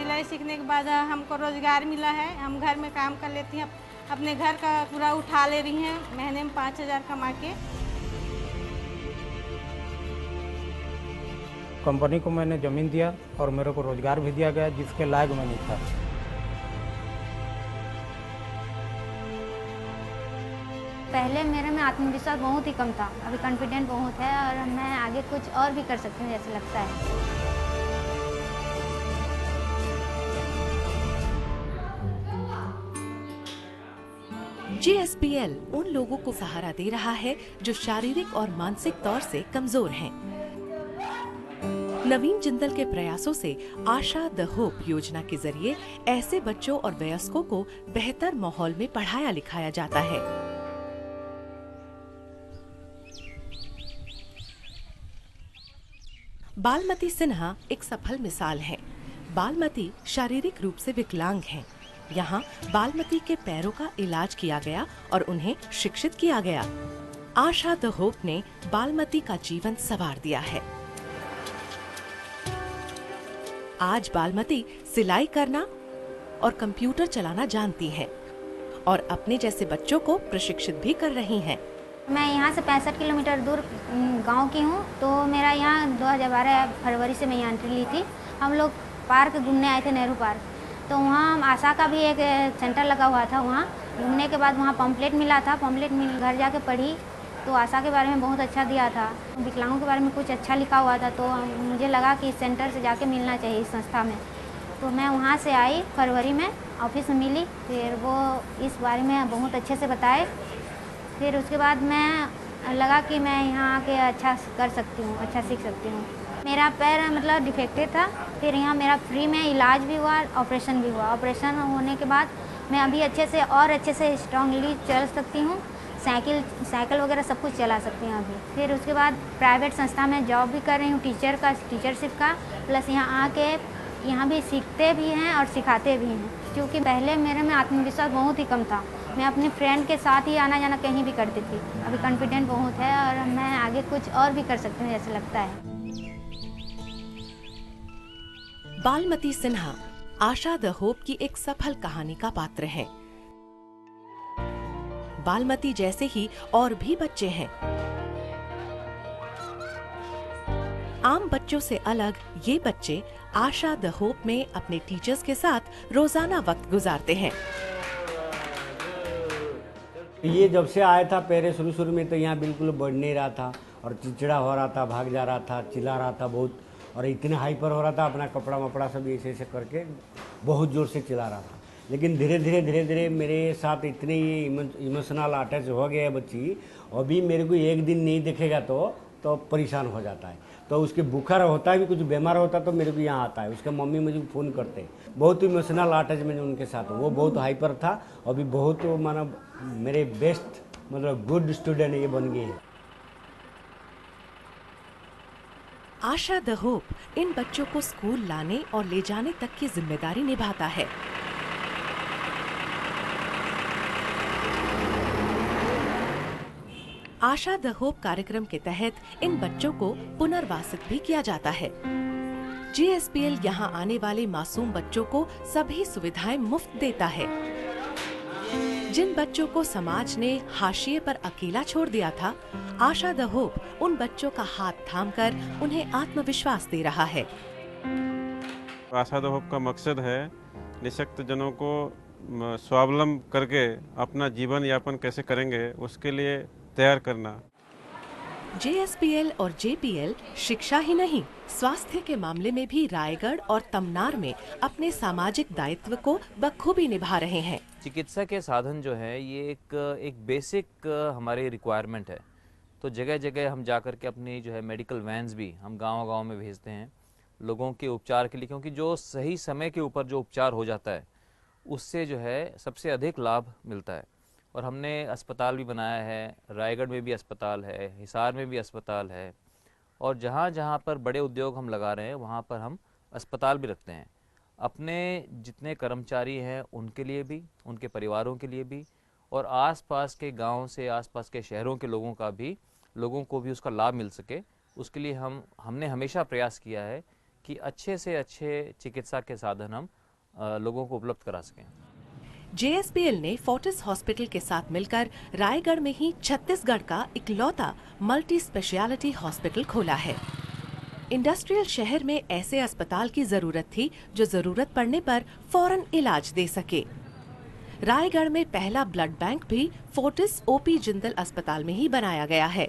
सिलाई सीखने के बाद हमको रोज़गार मिला है। हम घर में काम कर लेती हैं, अपने घर का पूरा उठा ले रही हैं, महीने में 5,000 कमा के। कंपनी को मैंने ज़मीन दिया और मेरे को रोज़गार भी दिया गया, जिसके लायक मैं नहीं था। पहले मेरे में आत्मविश्वास बहुत ही कम था, अभी कॉन्फिडेंट बहुत है और मैं आगे कुछ और भी कर सकती हूँ जैसे लगता है। JSPL उन लोगों को सहारा दे रहा है जो शारीरिक और मानसिक तौर से कमजोर हैं। नवीन जिंदल के प्रयासों से आशा द होप योजना के जरिए ऐसे बच्चों और वयस्कों को बेहतर माहौल में पढ़ाया लिखाया जाता है। बालमती सिन्हा एक सफल मिसाल है। बालमती शारीरिक रूप से विकलांग हैं। यहाँ बालमती के पैरों का इलाज किया गया और उन्हें शिक्षित किया गया। आशा द होप ने बालमती का जीवन संवार दिया है। आज बालमती सिलाई करना और कंप्यूटर चलाना जानती हैं और अपने जैसे बच्चों को प्रशिक्षित भी कर रही हैं। मैं यहाँ से 65 किलोमीटर दूर गांव की हूँ, तो मेरा यहाँ 2012 फरवरी से मैं यहाँ एंट्री ली थी। हम लोग पार्क घूमने आए थे, नेहरू पार्क, तो वहाँ आशा का भी एक सेंटर लगा हुआ था। वहाँ घूमने के बाद वहाँ पम्पलेट मिला था, पम्पलेट मिल घर जाके पढ़ी तो आशा के बारे में बहुत अच्छा दिया था, विकलांगों के बारे में कुछ अच्छा लिखा हुआ था, तो मुझे लगा कि इस सेंटर से जाके मिलना चाहिए इस संस्था में। तो मैं वहाँ से आई, फरवरी में ऑफिस में मिली, फिर वो इस बारे में बहुत अच्छे से बताए। फिर उसके बाद मैं लगा कि मैं यहाँ आके अच्छा कर सकती हूँ, अच्छा सीख सकती हूँ। मेरा पैर मतलब डिफेक्टेड था, फिर यहाँ मेरा फ्री में इलाज भी हुआ, ऑपरेशन भी हुआ। ऑपरेशन होने के बाद मैं अभी अच्छे से स्ट्रांगली चल सकती हूँ, साइकिल वगैरह सब कुछ चला सकती हूँ अभी। फिर उसके बाद प्राइवेट संस्था में जॉब भी कर रही हूँ, टीचरशिप का, प्लस यहाँ आके यहाँ भी सीखते भी हैं और सिखाते भी हैं। क्योंकि पहले मेरे में आत्मविश्वास बहुत ही कम था, मैं अपने फ्रेंड के साथ ही आना जाना कहीं भी करती थी। अभी कॉन्फिडेंट बहुत है और मैं आगे कुछ और भी कर सकती हूँ जैसे लगता है। बालमती सिन्हा आशा द होप की एक सफल कहानी का पात्र है। बालमती जैसे ही और भी बच्चे हैं। आम बच्चों से अलग ये बच्चे आशा द होप में अपने टीचर्स के साथ रोजाना वक्त गुजारते हैं। ये जब से आया था पहले शुरू में तो यहाँ बिल्कुल बढ़ नहीं रहा था और चिड़चिड़ा हो रहा था, भाग जा रहा था, चिल्ला रहा था बहुत, और इतने हाइपर हो रहा था, अपना कपड़ा वपड़ा सब ऐसे करके बहुत ज़ोर से चिल्ला रहा था। लेकिन धीरे धीरे मेरे साथ इतनी इमोशनल अटैच हो गया बच्ची, अभी मेरे को एक दिन नहीं देखेगा तो परेशान हो जाता है। तो उसके बुखार होता है भी, कुछ बीमार होता तो मेरे को यहाँ आता है, उसके मम्मी मुझे फ़ोन करते हैं। बहुत इमोशनल अटैचमेंट उनके साथ, वो बहुत हाइपर था, अभी बहुत मतलब मेरे बेस्ट मतलब गुड स्टूडेंट ये बन गए हैं। आशा द होप इन बच्चों को स्कूल लाने और ले जाने तक की जिम्मेदारी निभाता है। आशा द होप कार्यक्रम के तहत इन बच्चों को पुनर्वासित भी किया जाता है। JSPL यहाँ आने वाले मासूम बच्चों को सभी सुविधाएं मुफ्त देता है। जिन बच्चों को समाज ने हाशिए पर अकेला छोड़ दिया था, आशा द होप उन बच्चों का हाथ थामकर उन्हें आत्मविश्वास दे रहा है। आशा द होप का मकसद है निःशक्त जनों को स्वावलंबन करके अपना जीवन यापन कैसे करेंगे उसके लिए तैयार करना। JSPL और JPL शिक्षा ही नहीं, स्वास्थ्य के मामले में भी रायगढ़ और तमनार में अपने सामाजिक दायित्व को बखूबी निभा रहे हैं। चिकित्सा के साधन जो है ये एक बेसिक हमारी रिक्वायरमेंट है। तो जगह जगह हम जाकर के अपनी जो है मेडिकल वैन्स भी हम गांव-गांव में भेजते हैं लोगों के उपचार के लिए, क्योंकि जो सही समय के ऊपर जो उपचार हो जाता है उससे जो है सबसे अधिक लाभ मिलता है। और हमने अस्पताल भी बनाया है, रायगढ़ में भी अस्पताल है, हिसार में भी अस्पताल है, और जहाँ जहाँ पर बड़े उद्योग हम लगा रहे हैं वहाँ पर हम अस्पताल भी रखते हैं। अपने जितने कर्मचारी हैं उनके लिए भी, उनके परिवारों के लिए भी, और आसपास के गांव से आसपास के शहरों के लोगों को भी उसका लाभ मिल सके, उसके लिए हमने हमेशा प्रयास किया है कि अच्छे से अच्छे चिकित्सा के साधन हम लोगों को उपलब्ध करा सकें। JSPL ने फोर्टिस हॉस्पिटल के साथ मिलकर रायगढ़ में ही छत्तीसगढ़ का इकलौता मल्टी स्पेशलिटी हॉस्पिटल खोला है। इंडस्ट्रियल शहर में ऐसे अस्पताल की जरूरत थी जो जरूरत पड़ने पर फौरन इलाज दे सके। रायगढ़ में पहला ब्लड बैंक भी फोर्टिस OP जिंदल अस्पताल में ही बनाया गया है।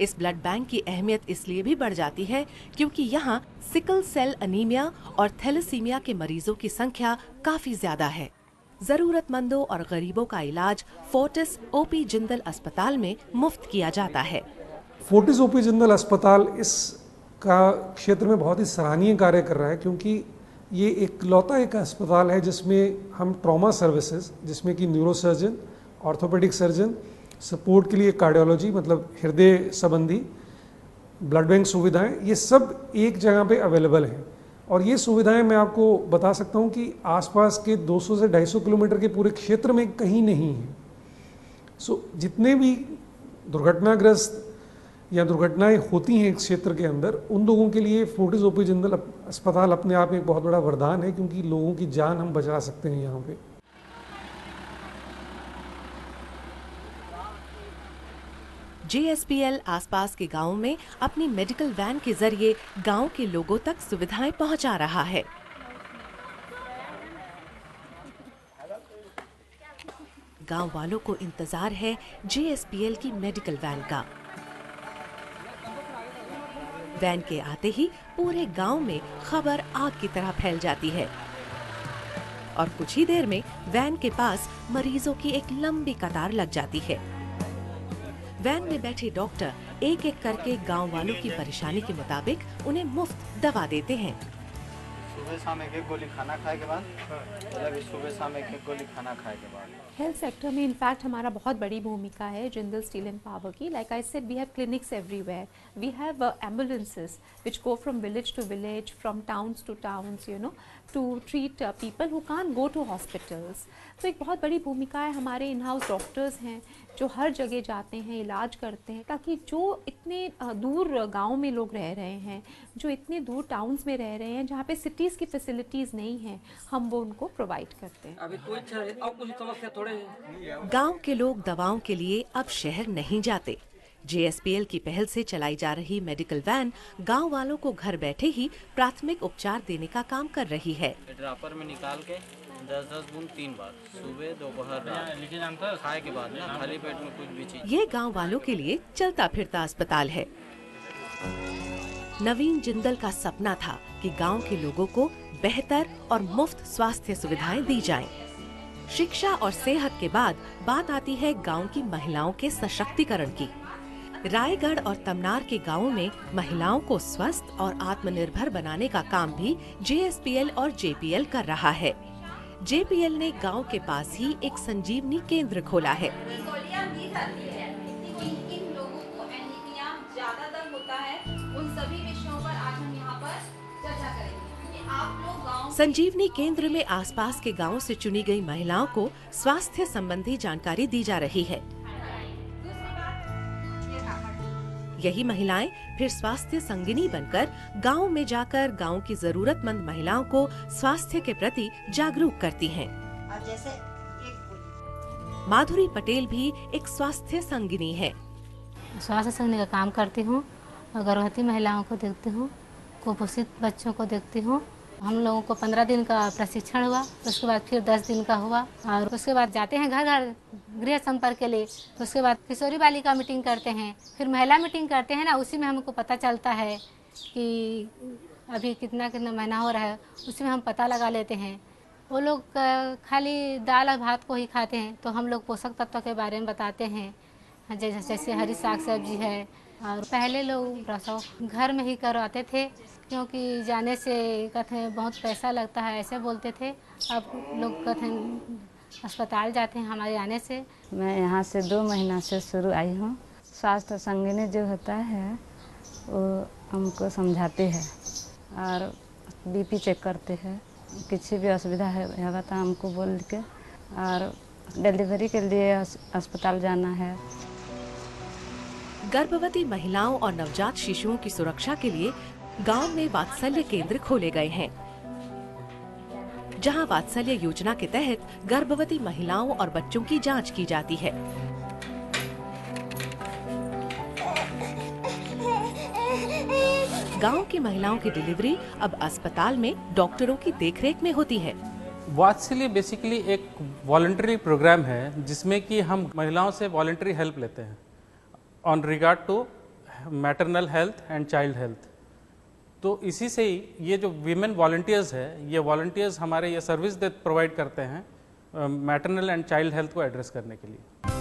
इस ब्लड बैंक की अहमियत इसलिए भी बढ़ जाती है क्योंकि यहाँ सिकल सेल अनीमिया और थैलेसीमिया के मरीजों की संख्या काफी ज्यादा है। जरूरतमंदों और गरीबों का इलाज फोर्टिस OP जिंदल अस्पताल में मुफ्त किया जाता है। फोर्टिस OP जिंदल अस्पताल इस का क्षेत्र में बहुत ही सराहनीय कार्य कर रहा है, क्योंकि ये इकलौता एक अस्पताल है जिसमें हम ट्रॉमा सर्विसेज, जिसमें कि न्यूरोसर्जन, ऑर्थोपेडिक सर्जन, सपोर्ट के लिए कार्डियोलॉजी मतलब हृदय संबंधी, ब्लड बैंक सुविधाएं, ये सब एक जगह पे अवेलेबल हैं। और ये सुविधाएं मैं आपको बता सकता हूँ कि आसपास के 200 से 250 किलोमीटर के पूरे क्षेत्र में कहीं नहीं है। जितने भी दुर्घटनाग्रस्त या दुर्घटनाएं होती हैं इस क्षेत्र के अंदर, उन लोगों के लिए फोर्टिस OP जिंदल अस्पताल अपने आप में एक बहुत बड़ा वरदान है, क्योंकि लोगों की जान हम बचा सकते हैं यहाँ पे। JSPL आसपास के गांवों में अपनी मेडिकल वैन के जरिए गांव के लोगों तक सुविधाएं पहुंचा रहा है। गांव वालों को इंतजार है JSPL की मेडिकल वैन का। वैन के आते ही पूरे गांव में खबर आग की तरह फैल जाती है और कुछ ही देर में वैन के पास मरीजों की एक लंबी कतार लग जाती है। वैन में बैठे डॉक्टर एक एक करके गांव वालों की परेशानी के मुताबिक उन्हें मुफ्त दवा देते हैं। सुबह शाम एक गोली खाना खाए के बाद, सुबह शाम एक गोली खाना खाए के बाद। हेल्थ सेक्टर में इनफैक्ट हमारा बहुत बड़ी भूमिका है जिंदल स्टील एंड पावर की। Like I said, we have clinics everywhere, we have ambulances which go from village to village, from towns to towns, you know, to treat people who can't go to hospitals. तो एक बहुत बड़ी भूमिका है। हमारे in house doctors हैं जो हर जगह जाते हैं, इलाज करते हैं, ताकि जो इतने दूर गांव में लोग रह रहे हैं, जो इतने दूर टाउन्स में रह रहे हैं, जहाँ पे सिटीज़ की फैसिलिटीज़ नहीं हैं, हम वो उनको प्रोवाइड करते हैं। अभी कोई समस्या थोड़े गांव के लोग दवाओं के लिए अब शहर नहीं जाते। JSPL की पहल से चलाई जा रही मेडिकल वैन गांव वालों को घर बैठे ही प्राथमिक उपचार देने का काम कर रही है। ड्रापर में निकाल के 10-10 बूंद 3 बार, सुबह दोपहर रात, खाए के बाद ना खाली पेट में कुछ भी चीज। ये गांव वालों के लिए चलता फिरता अस्पताल है। नवीन जिंदल का सपना था कि गांव के लोगों को बेहतर और मुफ्त स्वास्थ्य सुविधाएं दी जाएं। शिक्षा और सेहत के बाद बात आती है गांव की महिलाओं के सशक्तिकरण की। रायगढ़ और तमनार के गांवों में महिलाओं को स्वस्थ और आत्मनिर्भर बनाने का काम भी JSPL और JPL कर रहा है। JPL ने गांव के पास ही एक संजीवनी केंद्र खोला है। संजीवनी केंद्र में आसपास के गांवों से चुनी गई महिलाओं को स्वास्थ्य संबंधी जानकारी दी जा रही है। यही महिलाएं फिर स्वास्थ्य संगिनी बनकर गांव में जाकर गांव की जरूरतमंद महिलाओं को स्वास्थ्य के प्रति जागरूक करती हैं। माधुरी पटेल भी एक स्वास्थ्य संगिनी है। स्वास्थ्य संगिनी का काम करती हूँ, गर्भवती महिलाओं को देखती हूँ, कुपोषित बच्चों को देखती हूँ। हम लोगों को 15 दिन का प्रशिक्षण हुआ, उसके बाद फिर 10 दिन का हुआ और उसके बाद जाते हैं घर घर गृह संपर्क के लिए। उसके बाद किशोरी बालिका मीटिंग करते हैं, फिर महिला मीटिंग करते हैं ना, उसी में हमको पता चलता है कि अभी कितना महीना हो रहा है, उसी में हम पता लगा लेते हैं। वो लोग खाली दाल और भात को ही खाते हैं, तो हम लोग पोषक तत्व के बारे में बताते हैं, जैसे हरी साग सब्जी है। और पहले लोग प्रसव घर में ही करवाते थे, क्योंकि जाने से कहते हैं बहुत पैसा लगता है, ऐसे बोलते थे। अब लोग कहते हैं अस्पताल जाते हैं हमारे आने से। मैं यहाँ से 2 महीना से शुरू आई हूँ। स्वास्थ्य संगिनी जो होता है वो हमको समझाते हैं और BP चेक करते हैं, किसी भी असुविधा है तो हमको बोल के, और डिलीवरी के लिए अस्पताल जाना है। गर्भवती महिलाओं और नवजात शिशुओं की सुरक्षा के लिए गांव में वात्सल्य केंद्र खोले गए हैं, जहां वात्सल्य योजना के तहत गर्भवती महिलाओं और बच्चों की जांच की जाती है। गांव की महिलाओं की डिलीवरी अब अस्पताल में डॉक्टरों की देखरेख में होती है। वात्सल्य बेसिकली एक वॉलंटरी प्रोग्राम है जिसमें कि हम महिलाओं से वॉलंटरी हेल्प लेते हैं on regard to maternal health and child health. तो इसी से ही ये जो वीमेन वॉलंटियर्स है, ये वॉलंटियर्स हमारे ये सर्विस प्रोवाइड करते हैं मैटरनल एंड चाइल्ड हेल्थ को एड्रेस करने के लिए।